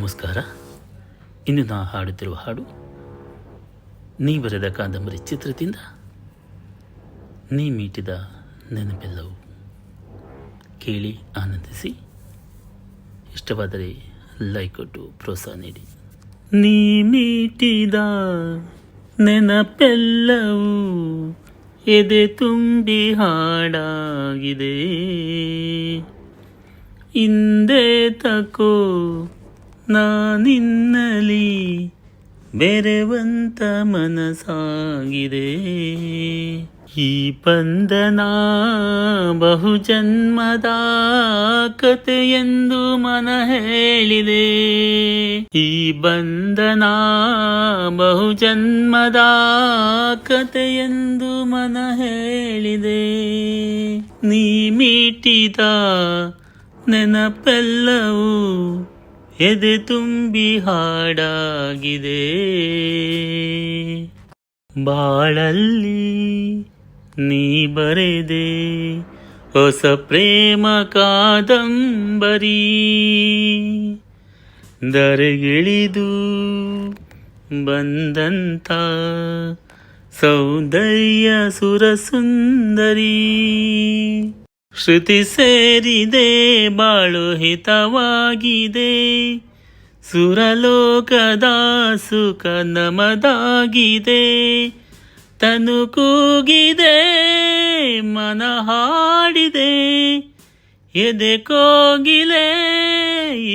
ನಮಸ್ಕಾರ. ಇನ್ನು ನಾ ಹಾಡುತ್ತಿರುವ ಹಾಡು ನೀ ಬರೆದ ಕಾದಂಬರಿ ಚಿತ್ರದಿಂದ ನೀ ಮೀಟಿದ ನೆನಪೆಲ್ಲವು. ಕೇಳಿ ಆನಂದಿಸಿ. ಇಷ್ಟವಾದರೆ ಲೈಕ್ ಕೊಟ್ಟು ಪ್ರೋತ್ಸಾಹ ನೀಡಿ. ನೀ ಮೀಟಿದ ನೆನಪೆಲ್ಲವೂ ಎದೆ ತುಂಬಿ ಹಾಡಾಗಿದೆ. ಹಿಂದೆ ತಕೋ ನಾನಿನ್ನಲಿ ಬೆರೆವಂತ ಮನಸಾಗಿದೆ. ಈ ಬಂಧನ ಬಹುಜನ್ಮದ ಕಥೆಯೆಂದು ಮನ ಹೇಳಿದೆ. ಈ ಬಂಧನ ಬಹುಜನ್ಮದ ಕಥೆಯೆಂದು ಮನ ಹೇಳಿದೆ. ನೀ ಮೀಟಿದ ನೆನಪೆಲ್ಲವೂ ಎದೆ ತುಂಬಿ ಹಾಡಾಗಿದೆ. ಬಾಳಲ್ಲಿ ನೀ ಬರೆದೆ ಹೊಸ ಪ್ರೇಮ ಕಾದಂಬರಿ. ಧರೆಗಿಳಿದು ಬಂದಂತ ಸೌಂದರ್ಯ ಸುರಸುಂದರಿ. ಶ್ರುತಿ ಸೇರಿದೆ ಬಾಳು ಹಿತವಾಗಿದೆ. ಸುರಲೋಕದ ಸುಖ ನಮದಾಗಿದೆ. ತನು ಕೂಗಿದೆ ಮನ ಹಾಡಿದೆ. ಎದೆ ಕೋಗಿಲೆ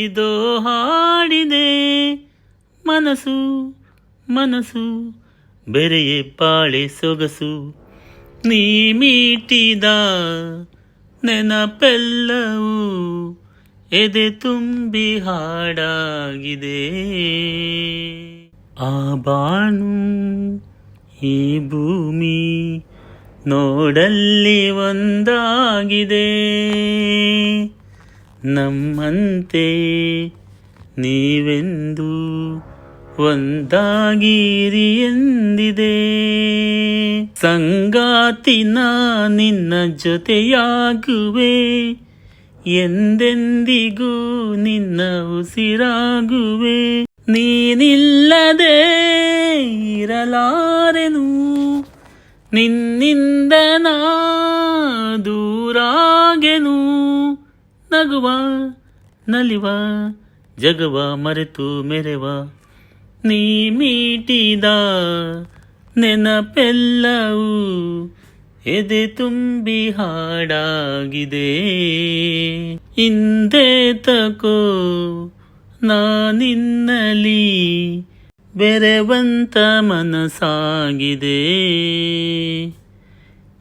ಇದು ಹಾಡಿದೆ. ಮನಸ್ಸು ಮನಸ್ಸು ಬೆರೆಯೇ ಬಾಳೆ ಸೊಗಸು. ನೀ ಮೀಟಿದ ನೆನಪೆಲ್ಲವೂ ಎದೆ ತುಂಬಿ ಹಾಡಾಗಿದೆ. ಆ ಬಾನು ಈ ಭೂಮಿ ನೋಡಲ್ಲಿ ಒಂದಾಗಿದೆ. ನಮ್ಮಂತೆ ನೀವೆಂದು ಒಂದಾಗಿರಿ ಎಂದಿದೆ. ಸಂಗಾತಿನ ನಿನ್ನ ಜೊತೆಯಾಗುವೆ. ಎಂದೆಂದಿಗೂ ನಿನ್ನ ಉಸಿರಾಗುವೆ. ನೀನಿಲ್ಲದೆ ಇರಲಾರೆನು. ನಿನ್ನಿಂದ ನಾ ದೂರಾಗೆನು. ನಗುವ ನಲಿವ ಜಗವ ಮರೆತು ಮೆರೆವ. ನೀ ಮೀಟಿದ ನೆನಪೆಲ್ಲವೂ ಎದೆ ತುಂಬಿ ಹಾಡಾಗಿದೆ. ಹಿಂದೆ ತಕೋ ನಾನಿನ್ನಲಿ ಬೆರೆವಂತ ಮನಸಾಗಿದೆ.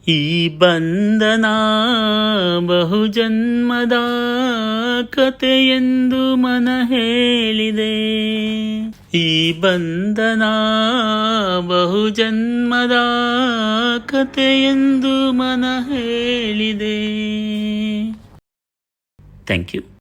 ಈ ಬಂಧನ ಬಹುಜನ್ಮದ ಕಥೆಯೆಂದು ಮನ ಹೇಳಿದೆ. ಈ ಬಂಧನ ಬಹುಜನ್ಮದ ಕಥೆಯೆಂದು ಮನ ಹೇಳಿದೆ. Thank you.